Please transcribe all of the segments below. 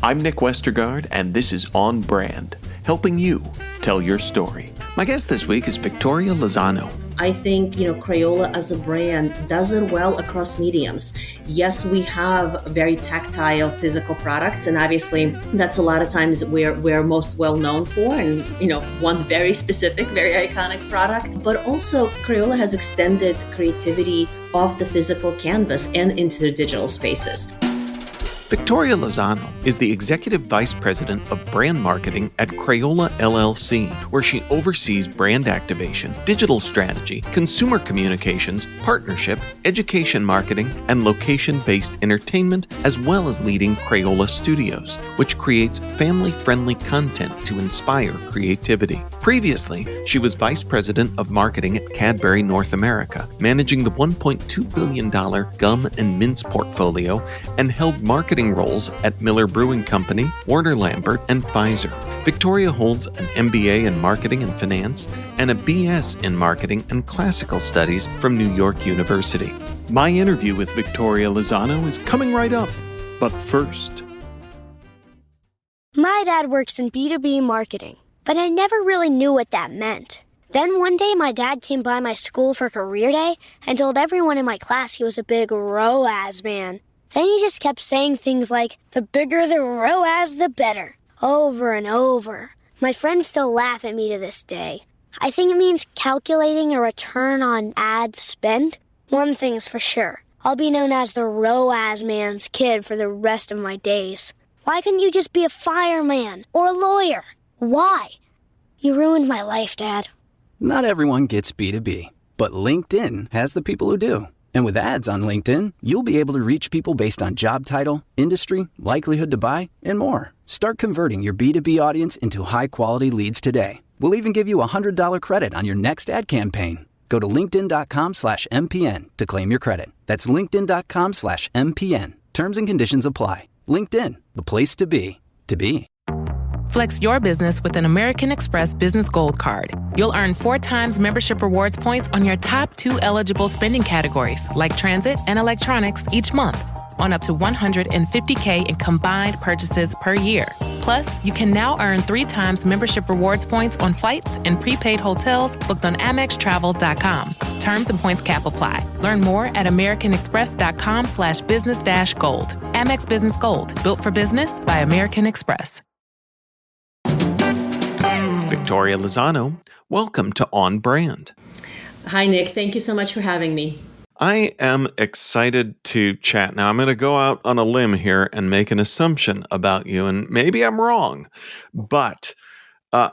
I'm Nick Westergaard, and this is On Brand, helping you tell your story. My guest this week is Victoria Lozano. I think, Crayola as a brand does it well across mediums. Yes, we have very tactile physical products, and obviously that's a lot of times we're most well known for, and, one very specific, very iconic product. But also Crayola has extended creativity off the physical canvas and into the digital spaces. Victoria Lozano is the Executive Vice President of Brand Marketing at Crayola LLC, where she oversees brand activation, digital strategy, consumer communications, partnership, education marketing, and location-based entertainment, as well as leading Crayola Studios, which creates family-friendly content to inspire creativity. Previously, she was Vice President of Marketing at Cadbury North America, managing the $1.2 billion gum and mints portfolio, and held marketing roles at Miller Brewing Company, Warner-Lambert, and Pfizer. Victoria holds an MBA in Marketing and Finance and a BS in Marketing and Classical Studies from New York University. My interview with Victoria Lozano is coming right up, but first. My dad works in B2B marketing, but I never really knew what that meant. Then one day my dad came by my school for career day and told everyone in my class he was a big ROAS man. Then he just kept saying things like, the bigger the ROAS, the better, over and over. My friends still laugh at me to this day. I think it means calculating a return on ad spend. One thing's for sure, I'll be known as the ROAS man's kid for the rest of my days. Why couldn't you just be a fireman or a lawyer? Why? You ruined my life, Dad. Not everyone gets B2B, but LinkedIn has the people who do. And with ads on LinkedIn, you'll be able to reach people based on job title, industry, likelihood to buy, and more. Start converting your B2B audience into high-quality leads today. We'll even give you a $100 credit on your next ad campaign. Go to linkedin.com/MPN to claim your credit. That's linkedin.com/MPN. Terms and conditions apply. LinkedIn, the place to be, to be. Flex your business with an American Express Business Gold Card. You'll earn 4 times membership rewards points on your top 2 eligible spending categories, like transit and electronics, each month, on up to $150K in combined purchases per year. Plus, you can now earn 3 times membership rewards points on flights and prepaid hotels booked on AmexTravel.com. Terms and points cap apply. Learn more at americanexpress.com/business-gold. Amex Business Gold, built for business by American Express. Victoria Lozano, welcome to On Brand. Hi, Nick. Thank you so much for having me. I am excited to chat. Now, I'm going to go out on a limb here and make an assumption about you, and maybe I'm wrong, but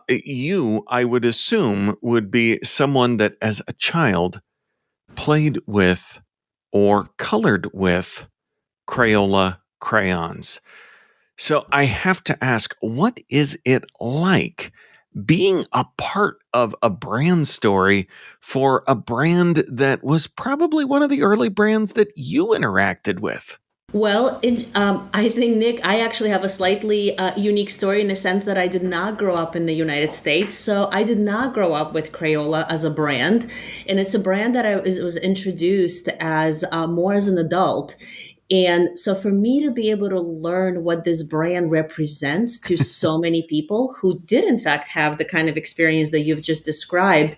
you, I would assume, would be someone that as a child played with or colored with Crayola crayons. So I have to ask, what is it like being a part of a brand story for a brand that was probably one of the early brands that you interacted with? Well, I think, Nick, I actually have a slightly unique story in the sense that I did not grow up in the United States. So I did not grow up with Crayola as a brand. And it's a brand that I was introduced as more as an adult. And so for me to be able to learn what this brand represents to so many people who did in fact have the kind of experience that you've just described,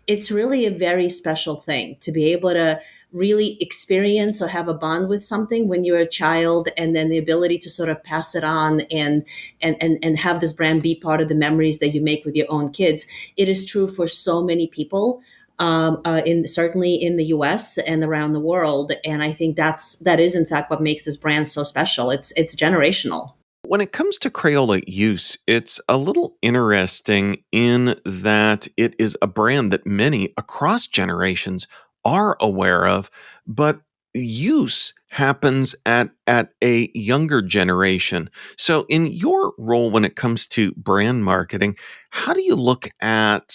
it's really a very special thing to be able to really experience or have a bond with something when you're a child, and then the ability to sort of pass it on and have this brand be part of the memories that you make with your own kids. It is true for so many people. Certainly in the U.S. and around the world, and I think that is in fact what makes this brand so special. It's generational. When it comes to Crayola use, it's a little interesting in that it is a brand that many across generations are aware of, but use happens at a younger generation. So in your role when it comes to brand marketing, how do you look at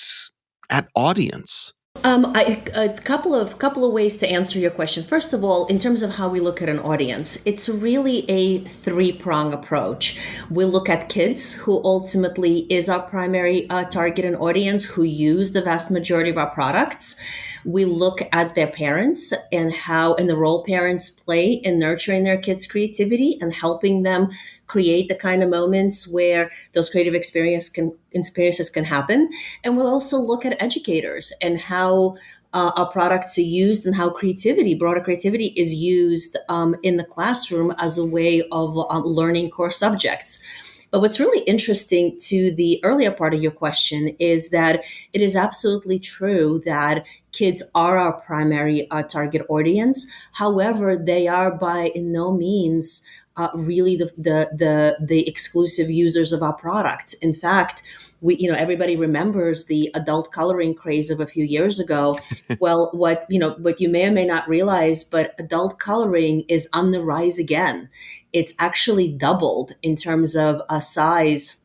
audience? A couple of ways to answer your question. First of all, in terms of how we look at an audience, it's really a 3-prong approach. We look at kids, who ultimately is our primary target and audience, who use the vast majority of our products. We look at their parents and the role parents play in nurturing their kids' creativity and helping them create the kind of moments where those creative experiences can happen. And we'll also look at educators and how our products are used and how broader creativity is used in the classroom as a way of learning core subjects. But what's really interesting to the earlier part of your question is that it is absolutely true that kids are our primary target audience. However, they are by no means really the exclusive users of our products. In fact, everybody remembers the adult coloring craze of a few years ago. Well, what you may or may not realize, but adult coloring is on the rise again. It's actually doubled in terms of a size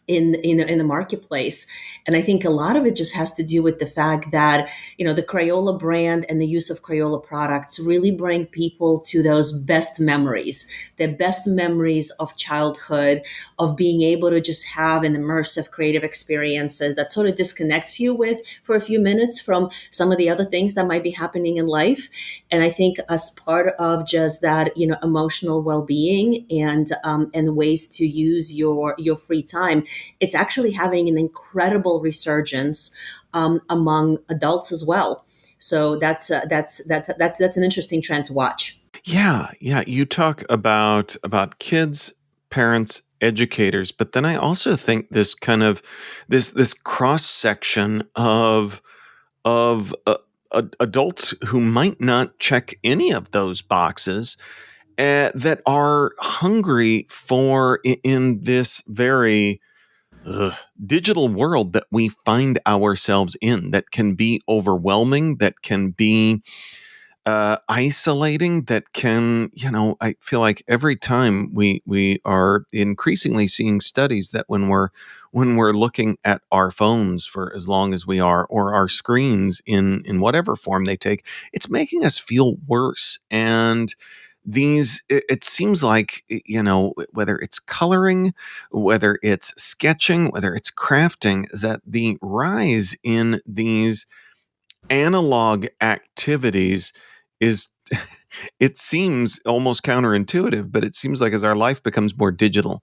in the marketplace. And I think a lot of it just has to do with the fact that the Crayola brand and the use of Crayola products really bring people to those best memories, their best memories of childhood, of being able to just have an immersive creative experiences that sort of disconnects you with for a few minutes from some of the other things that might be happening in life. And I think as part of just that emotional well-being and ways to use your free time, it's actually having an incredible resurgence among adults as well. So that's an interesting trend to watch. Yeah, yeah. You talk about kids, parents, educators, but then I also think this kind of this cross section of adults who might not check any of those boxes that are hungry for in this very digital world that we find ourselves in, that can be overwhelming, that can be isolating, that can, I feel like every time we are increasingly seeing studies that when we're looking at our phones for as long as we are, or our screens in whatever form they take, it's making us feel worse. And it seems like, whether it's coloring, whether it's sketching, whether it's crafting, that the rise in these analog activities is it seems almost counterintuitive, but it seems like as our life becomes more digital,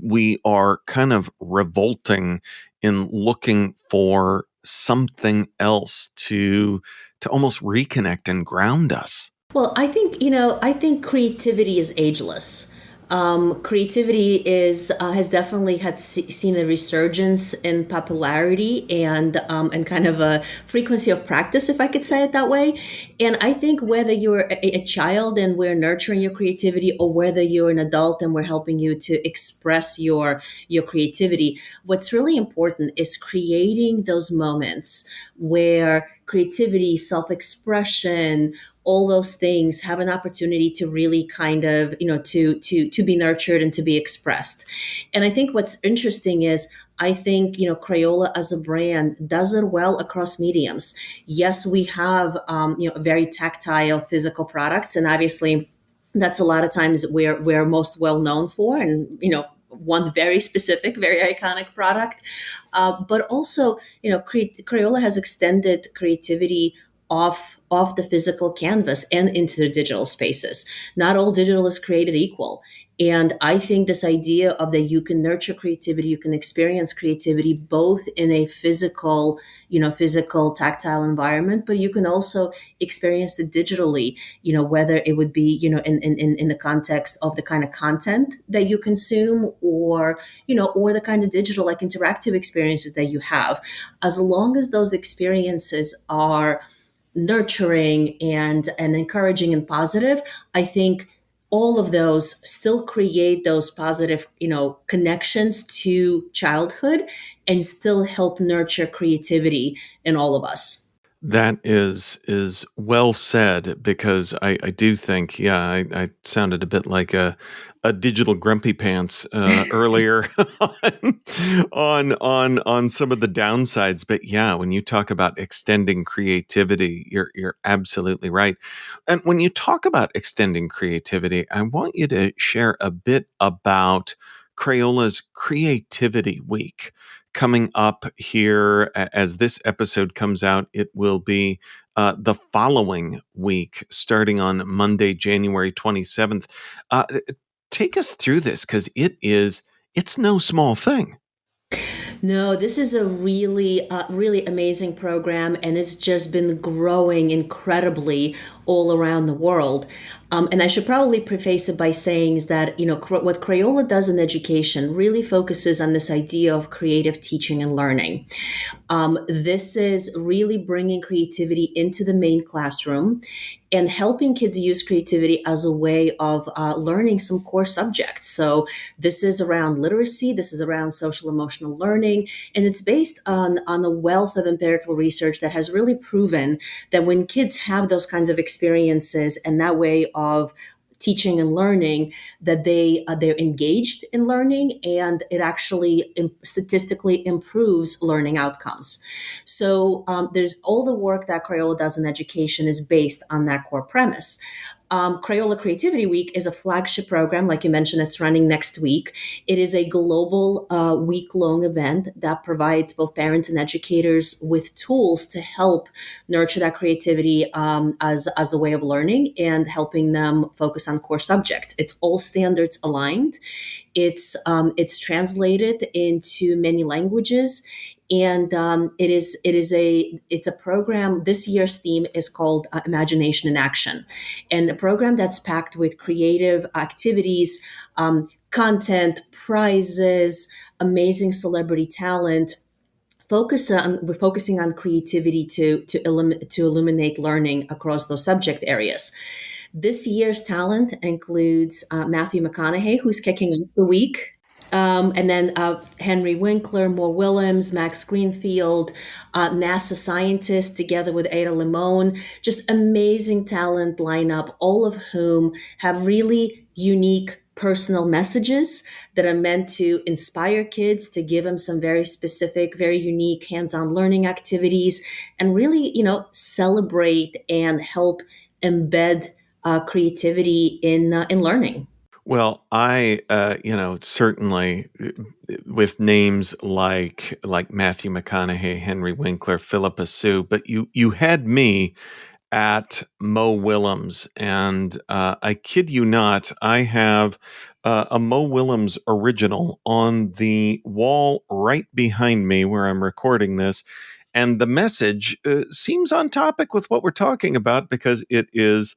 we are kind of revolting in looking for something else to almost reconnect and ground us. Well, I think creativity is ageless. Creativity has definitely seen a resurgence in popularity and kind of a frequency of practice, if I could say it that way. And I think whether you're a child and we're nurturing your creativity, or whether you're an adult and we're helping you to express your creativity, what's really important is creating those moments where creativity, self-expression, all those things have an opportunity to really kind of, to be nurtured and to be expressed. And I think what's interesting is, I think, Crayola as a brand does it well across mediums. Yes, we have, very tactile physical products, and obviously that's a lot of times we're most well known for, and, one very specific, very iconic product. But also, Crayola has extended creativity off the physical canvas and into the digital spaces. Not all digital is created equal. And I think this idea of that you can nurture creativity, you can experience creativity both in a physical tactile environment, but you can also experience it digitally, whether it would be, in the context of the kind of content that you consume, or the kind of digital, like, interactive experiences that you have. As long as those experiences are nurturing and encouraging and positive, I think all of those still create those positive, connections to childhood and still help nurture creativity in all of us. That is well said, because I do think, yeah, I sounded a bit like a digital grumpy pants earlier on some of the downsides. But yeah, when you talk about extending creativity, you're absolutely right. And when you talk about extending creativity, I want you to share a bit about Crayola's Creativity Week coming up here. As this episode comes out, it will be the following week, starting on Monday, January 27th. Take us through this, because it's no small thing. No, this is a really amazing program, and it's just been growing incredibly all around the world. And I should probably preface it by saying is that, what Crayola does in education really focuses on this idea of creative teaching and learning. This is really bringing creativity into the main classroom and helping kids use creativity as a way of learning some core subjects. So this is around literacy, this is around social emotional learning, and it's based on a wealth of empirical research that has really proven that when kids have those kinds of experiences and that way of teaching and learning, that they're engaged in learning, and it actually statistically improves learning outcomes. So there's all the work that Crayola does in education is based on that core premise. Crayola Creativity Week is a flagship program. Like you mentioned, it's running next week. It is a global week-long event that provides both parents and educators with tools to help nurture that creativity as a way of learning and helping them focus on core subjects. It's all standards aligned. It's translated into many languages. And it's a program. This year's theme is called Imagination in Action, and a program that's packed with creative activities, content, prizes, amazing celebrity talent. We're focusing on creativity to illuminate learning across those subject areas. This year's talent includes Matthew McConaughey, who's kicking off the week. And then Henry Winkler, Moore Willems, Max Greenfield, NASA scientists together with Ada Limon, just amazing talent lineup, all of whom have really unique personal messages that are meant to inspire kids, to give them some very specific, very unique hands-on learning activities, and really, celebrate and help embed creativity in learning. Well, I, certainly with names like Matthew McConaughey, Henry Winkler, Philippa Sue, but you had me at Mo Willems, and I kid you not, I have a Mo Willems original on the wall right behind me where I'm recording this, and the message seems on topic with what we're talking about, because it is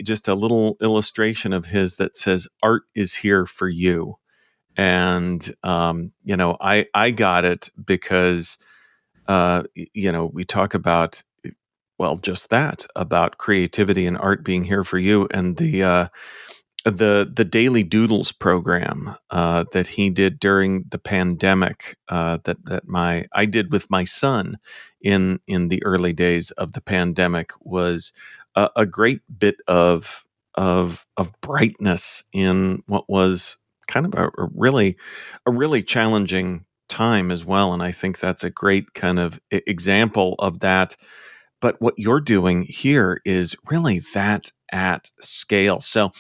just a little illustration of his that says, "Art is here for you." And I got it because we talk about, well, just that, about creativity and art being here for you, and the Daily Doodles program that he did during the pandemic, that I did with my son in the early days of the pandemic, was a great bit of brightness in what was kind of a really challenging time as well. And I think that's a great kind of example of that. But what you're doing here is really that at scale. So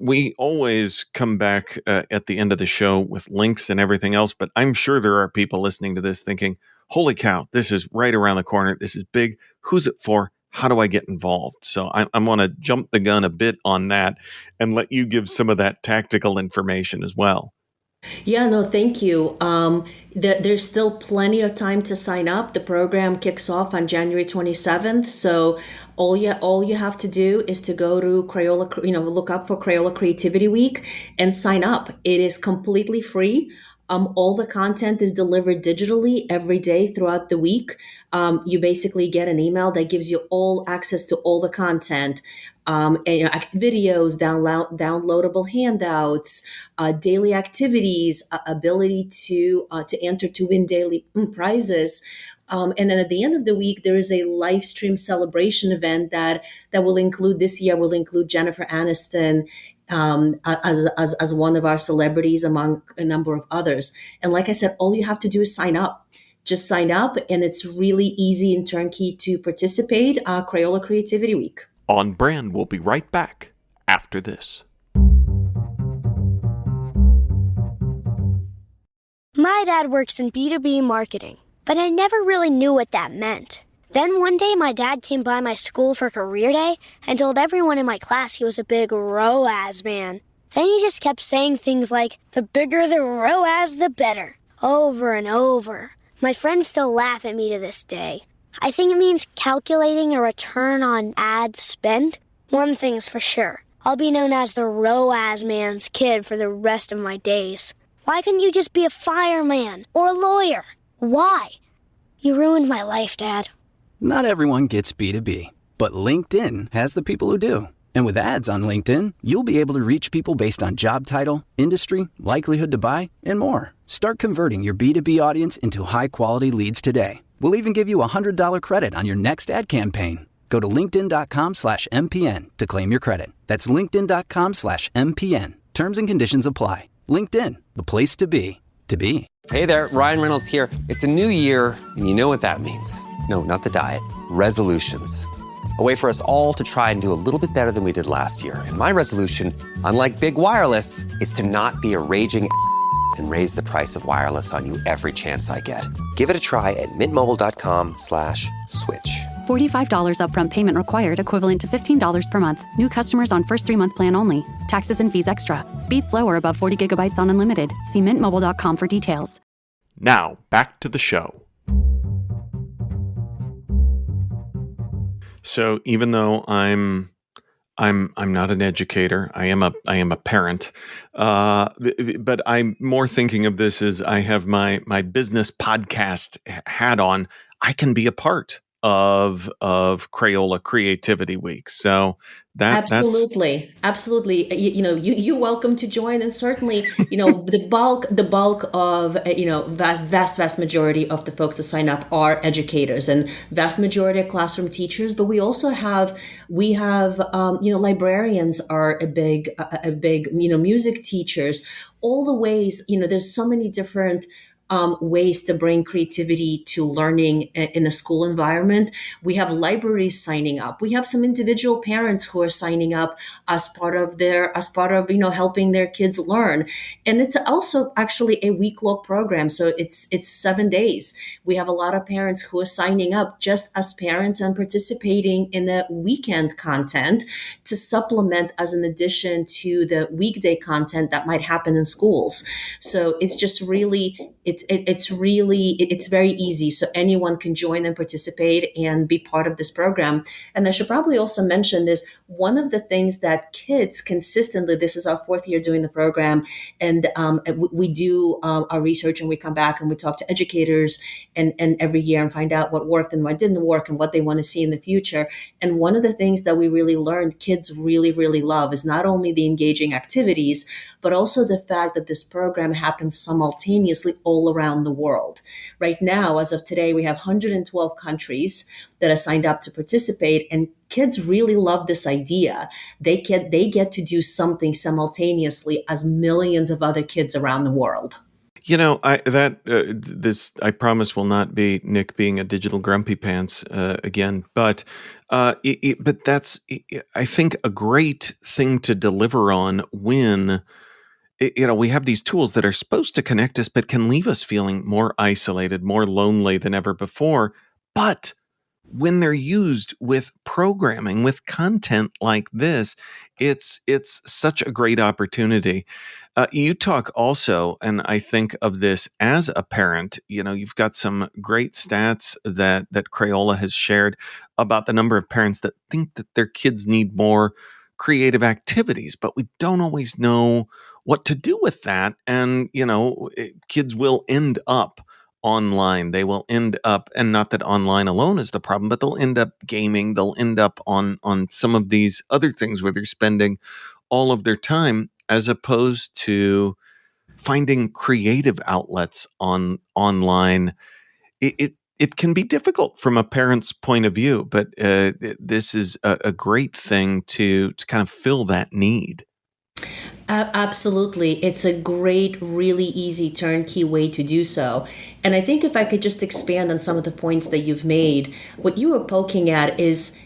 we always come back at the end of the show with links and everything else, but I'm sure there are people listening to this thinking, holy cow, this is right around the corner. This is big. Who's it for? How do I get involved? So I want to jump the gun a bit on that and let you give some of that tactical information as well. Yeah, no, thank you. There's still plenty of time to sign up. The program kicks off on January 27th. So all you have to do is to go to Crayola, look up for Crayola Creativity Week and sign up. It is completely free. All the content is delivered digitally every day throughout the week. You basically get an email that gives you all access to all the content, and, videos, downloadable handouts, daily activities, ability to enter to win daily prizes. And then at the end of the week, there is a live stream celebration event that will include, this year will include Jennifer Aniston as one of our celebrities among a number of others. And like I said, all you have to do is sign up. Just sign up, and it's really easy and turnkey to participate. Crayola Creativity Week. On Brand, we'll be right back after this. My dad works in B2B marketing, but I never really knew what that meant. Then one day my dad came by my school for career day and told everyone in my class he was a big ROAS man. Then he just kept saying things like, the bigger the ROAS, the better, over and over. My friends still laugh at me to this day. I think it means calculating a return on ad spend. One thing's for sure, I'll be known as the ROAS man's kid for the rest of my days. Why couldn't you just be a fireman or a lawyer? Why? You ruined my life, Dad. Not everyone gets B2B, but LinkedIn has the people who do. And with ads on LinkedIn, you'll be able to reach people based on job title, industry, likelihood to buy, and more. Start converting your B2B audience into high-quality leads today. We'll even give you a $100 credit on your next ad campaign. Go to linkedin.com/MPN to claim your credit. That's linkedin.com/MPN. Terms and conditions apply. LinkedIn, the place to be, to be. Hey there, Ryan Reynolds here. It's a new year, and you know what that means. No, not the diet. Resolutions. A way for us all to try and do a little bit better than we did last year. And my resolution, unlike big wireless, is to not be a raging and raise the price of wireless on you every chance I get. Give it a try at mintmobile.com/switch. $45 upfront payment required, equivalent to $15 per month. New customers on first 3-month plan only. Taxes and fees extra. Speed slower above 40 gigabytes on unlimited. See mintmobile.com for details. Now, back to the show. So even though I'm not an educator, I am a parent, but I'm more thinking of this as I have my business podcast hat on. I can be a part of Crayola Creativity Week. So Absolutely. You're welcome to join, and certainly, the bulk of vast majority of the folks that sign up are educators, and vast majority are classroom teachers. But we also have librarians are a big music teachers. All the ways, there's so many different ways to bring creativity to learning in a school environment. We have libraries signing up. We have some individual parents who are signing up as part of helping their kids learn. And it's also actually a week-long program. So it's 7 days. We have a lot of parents who are signing up just as parents and participating in the weekend content to supplement as an addition to the weekday content that might happen in schools. So it's just really, it's very easy. So anyone can join and participate and be part of this program. And I should probably also mention this. One of the things that kids consistently, this is our 4th year doing the program, and we do our research, and we come back and we talk to educators and every year and find out what worked and what didn't work and what they want to see in the future. And one of the things that we really learned kids really, really love is not only the engaging activities, but also the fact that this program happens simultaneously all around the world. Right now, as of today, we have 112 countries that are signed up to participate, and kids really love this idea. They get to do something simultaneously as millions of other kids around the world. I promise will not be Nick being a digital grumpy pants again, but that's, I think, a great thing to deliver on when we have these tools that are supposed to connect us, but can leave us feeling more isolated, more lonely than ever before. But when they're used with programming, with content like this, it's such a great opportunity. You talk also, and I think of this as a parent, you've got some great stats that Crayola has shared about the number of parents that think that their kids need more creative activities, but we don't always know what to do with that. And, kids will end up online. They will end up, and not that online alone is the problem, but they'll end up gaming. They'll end up on some of these other things where they're spending all of their time, as opposed to finding creative outlets online. It can be difficult from a parent's point of view, but this is a great thing to kind of fill that need. Absolutely. It's a great, really easy turnkey way to do so. And I think if I could just expand on some of the points that you've made, what you were poking at is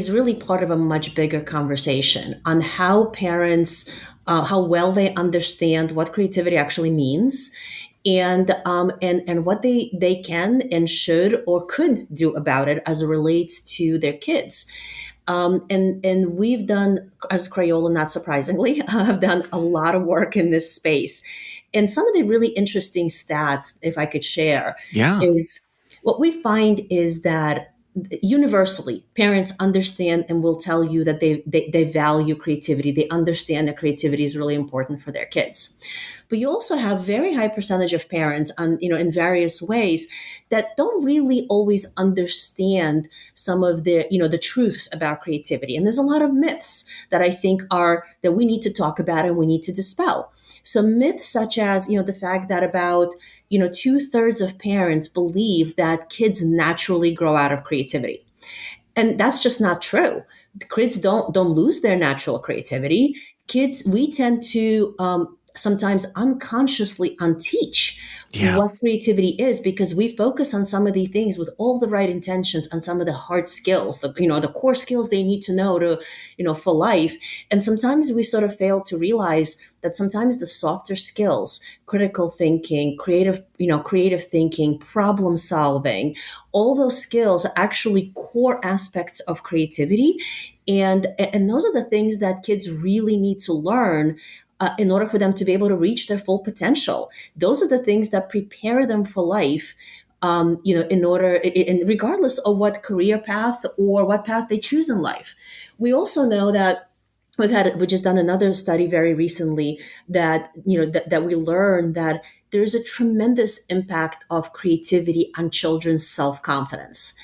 really part of a much bigger conversation on how parents, how well they understand what creativity actually means, and what they can and should or could do about it as it relates to their kids. And we've done, as Crayola, not surprisingly, have done a lot of work in this space. And some of the really interesting stats, if I could share, Yeah. is what we find is that universally parents understand and will tell you that they value creativity. They understand that creativity is really important for their kids. But you also have very high percentage of parents on, in various ways that don't really always understand some of the truths about creativity. And there's a lot of myths that I think are that we need to talk about and we need to dispel. Some myths such as, the fact that about, 2/3 of parents believe that kids naturally grow out of creativity. And that's just not true. Kids don't lose their natural creativity. Kids, we tend to sometimes unconsciously unteach Yeah. what creativity is because we focus on some of the things with all the right intentions and some of the hard skills, the core skills they need to know to, for life. And sometimes we sort of fail to realize that sometimes the softer skills, critical thinking, creative thinking, problem solving, all those skills are actually core aspects of creativity. And those are the things that kids really need to learn in order for them to be able to reach their full potential. Those are the things that prepare them for life, in regardless of what career path or what path they choose in life. We also know that we just done another study very recently that, that we learned that there's a tremendous impact of creativity on children's self-confidence.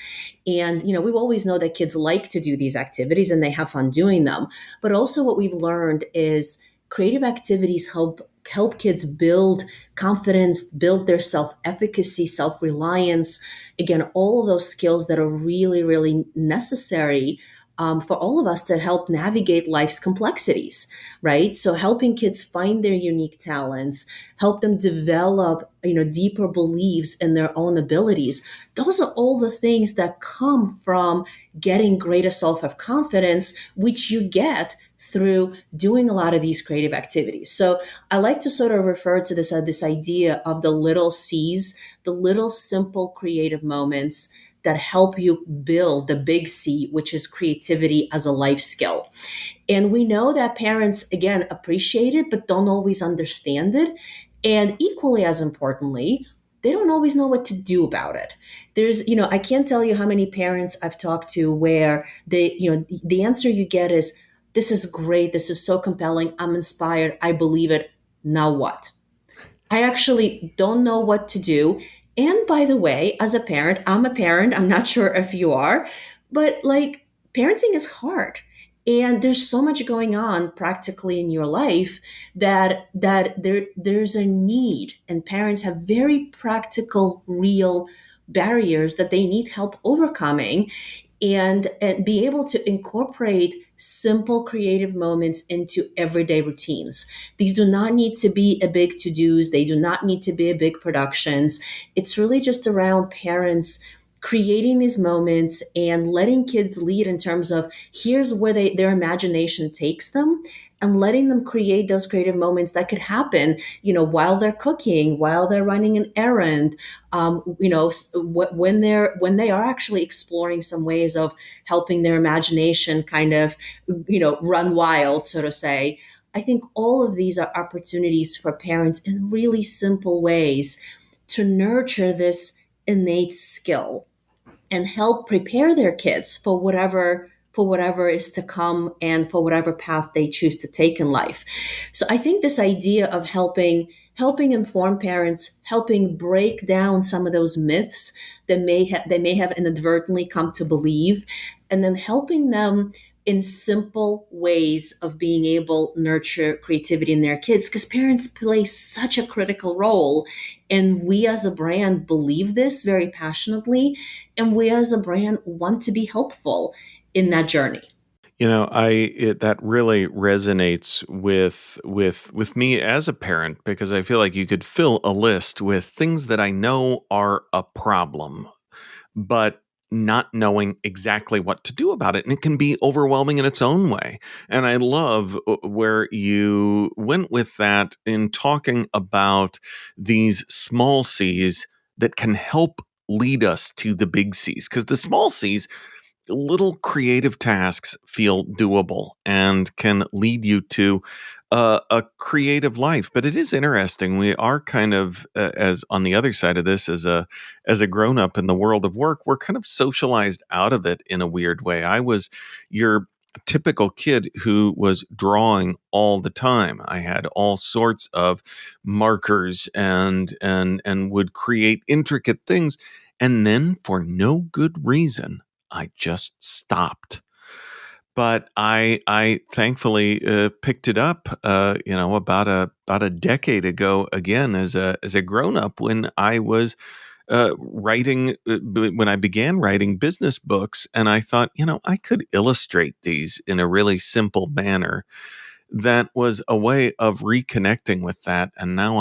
And, we've always know that kids like to do these activities and they have fun doing them. But also what we've learned is creative activities help kids build confidence, build their self-efficacy, self-reliance. Again, all of those skills that are really, really necessary for all of us to help navigate life's complexities, right? So helping kids find their unique talents, help them develop, deeper beliefs in their own abilities. Those are all the things that come from getting greater self-confidence, which you get through doing a lot of these creative activities. So I like to sort of refer to this idea of the little C's, the little simple creative moments that help you build the big C, which is creativity as a life skill. And we know that parents, again, appreciate it, but don't always understand it. And equally as importantly, they don't always know what to do about it. There's, I can't tell you how many parents I've talked to where the answer you get is, this is great. This is so compelling. I'm inspired. I believe it. Now what? I actually don't know what to do. And by the way, as a parent, I'm a parent. I'm not sure if you are, but like parenting is hard. And there's so much going on practically in your life there's a need, and parents have very practical, real barriers that they need help overcoming and be able to incorporate simple creative moments into everyday routines. These do not need to be a big to-dos. They do not need to be a big productions. It's really just around parents creating these moments and letting kids lead in terms of here's where their imagination takes them, and letting them create those creative moments that could happen, while they're cooking, while they're running an errand, when they are actually exploring some ways of helping their imagination kind of, run wild, so to say. I think all of these are opportunities for parents in really simple ways to nurture this innate skill and help prepare their kids for whatever is to come and for whatever path they choose to take in life. So I think this idea of helping inform parents, helping break down some of those myths that they may have inadvertently come to believe, and then helping them in simple ways of being able to nurture creativity in their kids, because parents play such a critical role. And we as a brand believe this very passionately, and we as a brand want to be helpful in that journey. That really resonates with me as a parent, because I feel like you could fill a list with things that I know are a problem, but not knowing exactly what to do about it. And it can be overwhelming in its own way. And I love where you went with that in talking about these small C's that can help lead us to the big C's. Because the small C's, little creative tasks feel doable and can lead you to a creative life. But it is interesting. We are kind of as on the other side of this, as a grown up in the world of work, we're kind of socialized out of it in a weird way. I was your typical kid who was drawing all the time. I had all sorts of markers and would create intricate things, and then for no good reason I just stopped. But I thankfully picked it up, about a decade ago again as a grown up when I was writing when I began writing business books, and I thought, I could illustrate these in a really simple manner. That was a way of reconnecting with that, and now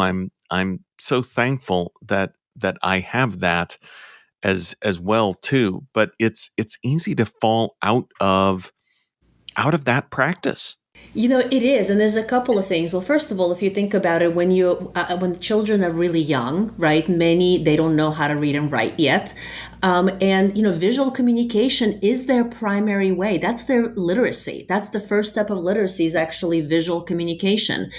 I'm so thankful that I have that as well too. But it's easy to fall out of that practice. It is, and there's a couple of things. Well, first of all, if you think about it, when children are really young, right? Many they don't know how to read and write yet, and visual communication is their primary way. That's their literacy. That's the first step of literacy is actually visual communication.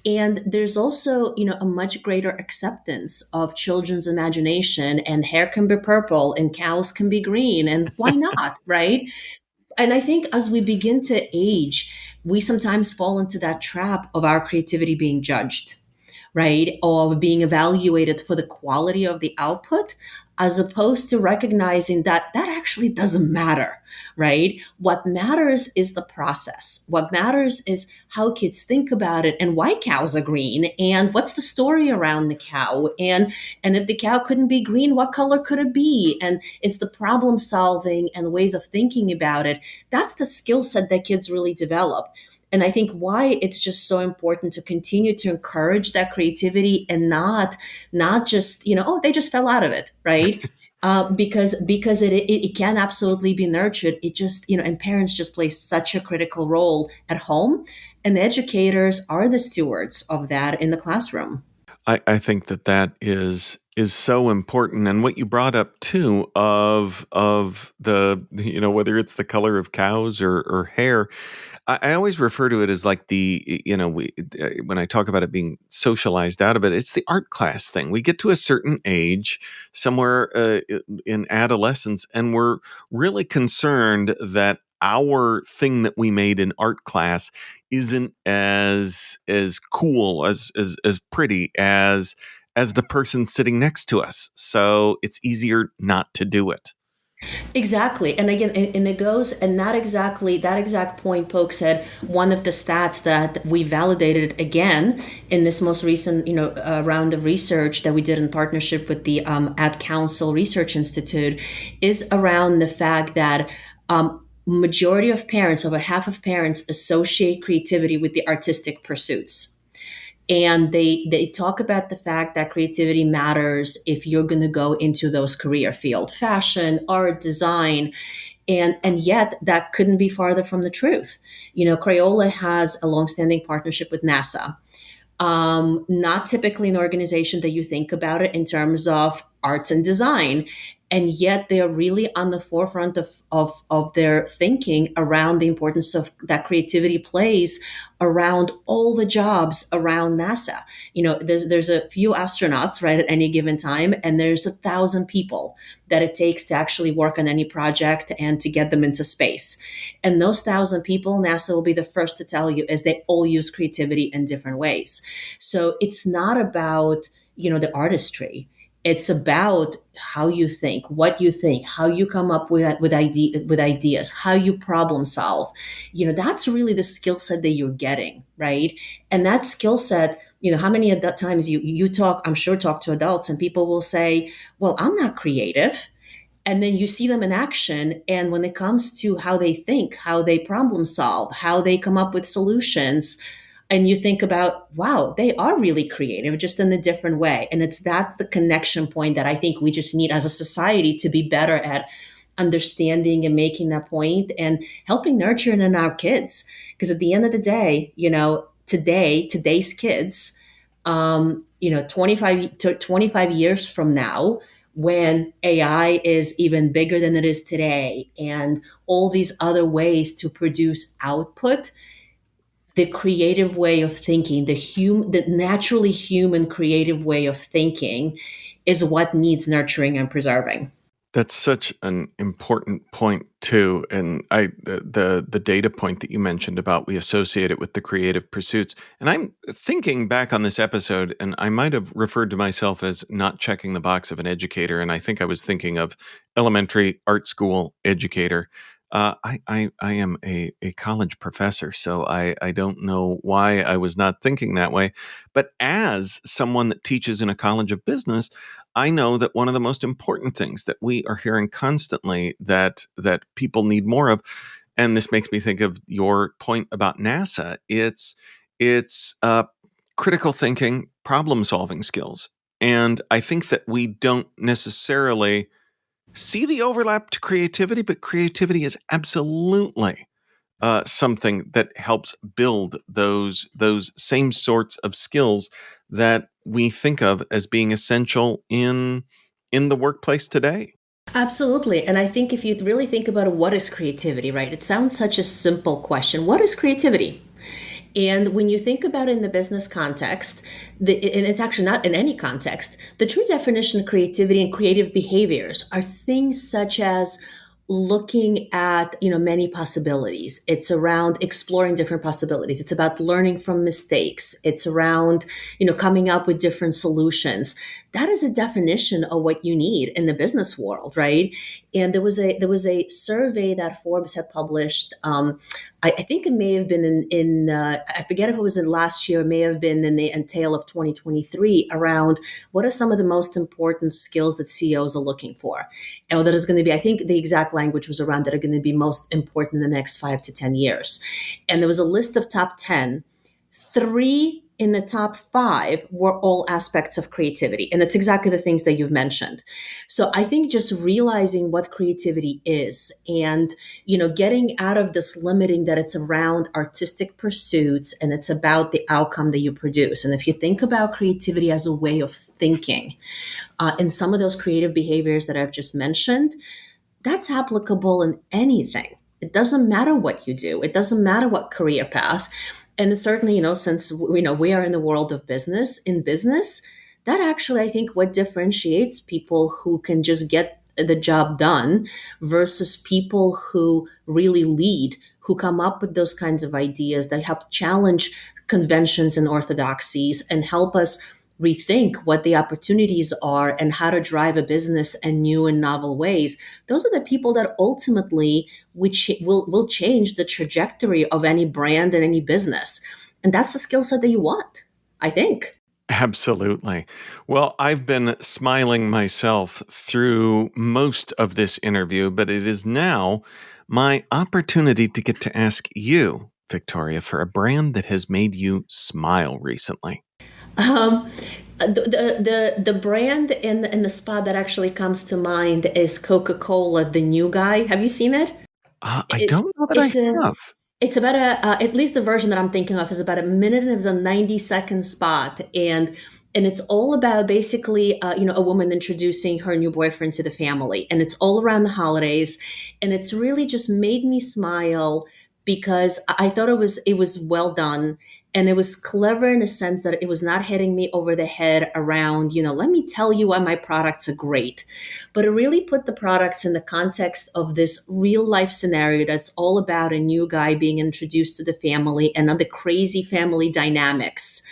And there's also, a much greater acceptance of children's imagination, and hair can be purple and cows can be green, and why not, right? And I think as we begin to age, we sometimes fall into that trap of our creativity being judged, right? Or being evaluated for the quality of the output, as opposed to recognizing that that actually doesn't matter, right? What matters is the process. What matters is how kids think about it and why cows are green and what's the story around the cow. And if the cow couldn't be green, what color could it be? And it's the problem solving and ways of thinking about it. That's the skill set that kids really develop. And I think why it's just so important to continue to encourage that creativity and not just, they just fell out of it, right? Because it can absolutely be nurtured. It just, and parents just play such a critical role at home, and educators are the stewards of that in the classroom. I think that is so important. And what you brought up too of the, whether it's the color of cows or hair, I always refer to it as like when I talk about it being socialized out of it, it's the art class thing. We get to a certain age, somewhere in adolescence, and we're really concerned that our thing that we made in art class isn't as cool, as pretty as the person sitting next to us. So it's easier not to do it. Exactly. And again, and it goes, and that exact point Polk said, one of the stats that we validated again in this most recent, round of research that we did in partnership with the Ad Council Research Institute is around the fact that majority of parents, over half of parents, associate creativity with the artistic pursuits. And they talk about the fact that creativity matters if you're going to go into those career field, fashion, art, design. And yet that couldn't be farther from the truth. Crayola has a longstanding partnership with NASA. Not typically an organization that you think about it in terms of arts and design. And yet they are really on the forefront of their thinking around the importance of that creativity plays around all the jobs around NASA. There's a few astronauts, right, at any given time, and there's 1,000 people that it takes to actually work on any project and to get them into space. And those 1,000 people, NASA will be the first to tell you, is they all use creativity in different ways. So it's not about, the artistry. It's about how you think, what you think, how you come up with ideas, how you problem solve. That's really the skill set that you're getting, right? And that skill set, how many of that times you talk, I'm sure talk to adults, and people will say, well, I'm not creative. And then you see them in action. And when it comes to how they think, how they problem solve, how they come up with solutions, and you think about, wow, they are really creative, just in a different way. And that's the connection point that I think we just need as a society to be better at understanding and making that point and helping nurturing in our kids. Because at the end of the day, today's kids, 25 years from now, when AI is even bigger than it is today, and all these other ways to produce output, the creative way of thinking, the naturally human creative way of thinking is what needs nurturing and preserving. That's such an important point too, and the data point that you mentioned about we associate it with the creative pursuits. And I'm thinking back on this episode, and I might have referred to myself as not checking the box of an educator, and I think I was thinking of elementary art school educator. I am a college professor, so I don't know why I was not thinking that way. But as someone that teaches in a college of business, I know that one of the most important things that we are hearing constantly that people need more of, and this makes me think of your point about NASA. It's critical thinking, problem solving skills, and I think that we don't necessarily see the overlap to creativity, but creativity is absolutely something that helps build those same sorts of skills that we think of as being essential in the workplace today. Absolutely. And I think if you really think about what is creativity, right? It sounds such a simple question. What is creativity? And when you think about it in the business context, and it's actually not in any context, the true definition of creativity and creative behaviors are things such as looking at many possibilities. It's around exploring different possibilities. It's about learning from mistakes. It's around coming up with different solutions. That is a definition of what you need in the business world, right? And there was a survey that Forbes had published. I think it may have been in I forget if it was in last year, it may have been in the tail of 2023, around what are some of the most important skills that CEOs are looking for. And that is going to be, I think the exact language was around that are going to be most important in the next 5 to 10 years. And there was a list of top 10. 3 in the top 5 were all aspects of creativity. And it's exactly the things that you've mentioned. So I think just realizing what creativity is and, getting out of this limiting that it's around artistic pursuits and it's about the outcome that you produce. And if you think about creativity as a way of thinking, and some of those creative behaviors that I've just mentioned, that's applicable in anything. It doesn't matter what you do. It doesn't matter what career path. And certainly, since we are in the world of business, that actually, I think, what differentiates people who can just get the job done versus people who really lead, who come up with those kinds of ideas that help challenge conventions and orthodoxies and help us rethink what the opportunities are and how to drive a business in new and novel ways. Those are the people that ultimately will change the trajectory of any brand and any business. And that's the skill set that you want, I think. Absolutely. Well, I've been smiling myself through most of this interview, but it is now my opportunity to get to ask you, Victoria, for a brand that has made you smile recently. The brand and the spot that actually comes to mind is Coca-Cola, the new guy. Have you seen it? I don't know that I have. It's about at least the version that I'm thinking of is about a minute and it was a 90-second spot. And it's all about basically, a woman introducing her new boyfriend to the family. And it's all around the holidays. And it's really just made me smile because I thought it was well done. And it was clever in a sense that it was not hitting me over the head around, let me tell you why my products are great. But it really put the products in the context of this real life scenario that's all about a new guy being introduced to the family and other crazy family dynamics.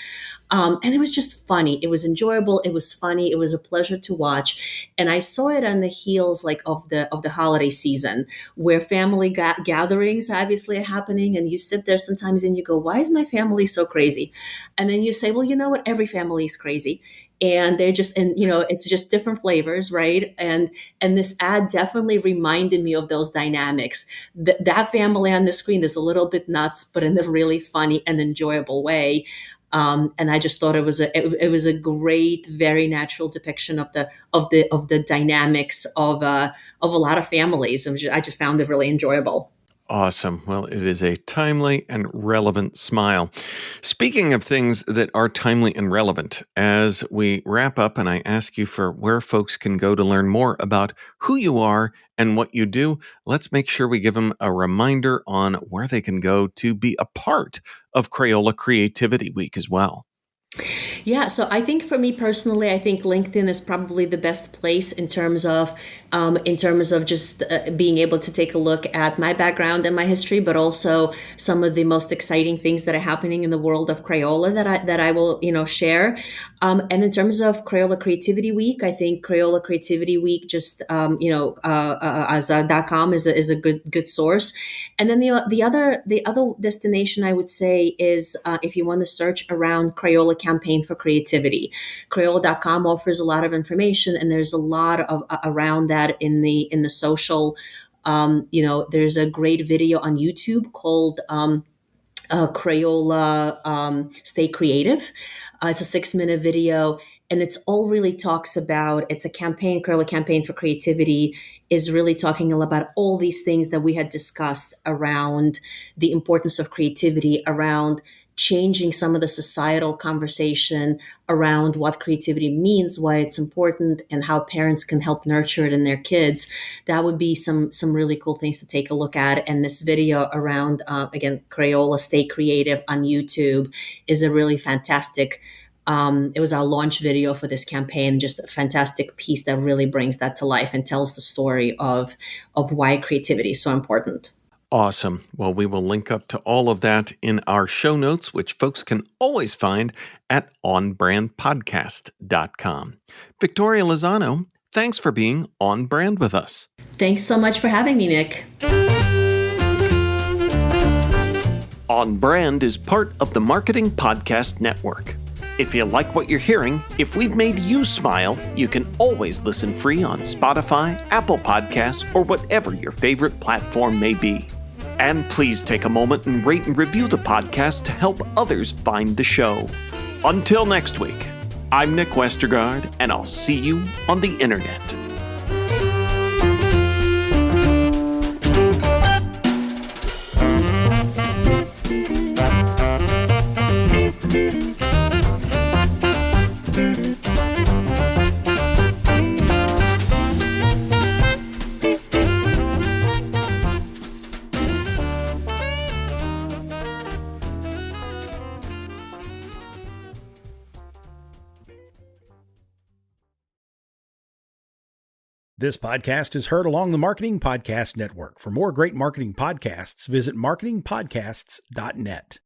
And it was just funny. It was enjoyable. It was funny. It was a pleasure to watch. And I saw it on the heels of the holiday season where family gatherings obviously are happening. And you sit there sometimes and you go, why is my family so crazy? And then you say, well, you know what? Every family is crazy. And they're just, and it's just different flavors, right? And this ad definitely reminded me of those dynamics. That family on the screen is a little bit nuts, but in a really funny and enjoyable way. And I just thought it was a great, very natural depiction of the dynamics of a lot of families. I just found it really enjoyable. Awesome. Well, it is a timely and relevant smile. Speaking of things that are timely and relevant, as we wrap up and I ask you for where folks can go to learn more about who you are and what you do, let's make sure we give them a reminder on where they can go to be a part of Crayola Creativity Week as well. Yeah, so I think for me personally, I think LinkedIn is probably the best place in terms of just being able to take a look at my background and my history, but also some of the most exciting things that are happening in the world of Crayola that I will share. And in terms of Crayola Creativity Week, I think Crayola Creativity Week just as .com is a good source. And then the other destination I would say is if you want to search around Crayola campaign for creativity. Crayola.com offers a lot of information, and there's a lot of around that in the social. There's a great video on YouTube called Crayola Stay Creative. It's a 6-minute video, and it's all really talks about, it's a campaign, Crayola campaign for creativity is really talking about all these things that we had discussed around the importance of creativity, around changing some of the societal conversation around what creativity means, why it's important, and how parents can help nurture it in their kids. That would be some really cool things to take a look at. And this video around, again, Crayola Stay Creative on YouTube is a really fantastic, it was our launch video for this campaign, just a fantastic piece that really brings that to life and tells the story of why creativity is so important. Awesome. Well, we will link up to all of that in our show notes, which folks can always find at onbrandpodcast.com. Victoria Lozano, thanks for being on brand with us. Thanks so much for having me, Nick. On Brand is part of the Marketing Podcast Network. If you like what you're hearing, if we've made you smile, you can always listen free on Spotify, Apple Podcasts, or whatever your favorite platform may be. And please take a moment and rate and review the podcast to help others find the show. Until next week, I'm Nick Westergaard, and I'll see you on the internet. This podcast is heard along the Marketing Podcast Network. For more great marketing podcasts, visit marketingpodcasts.net.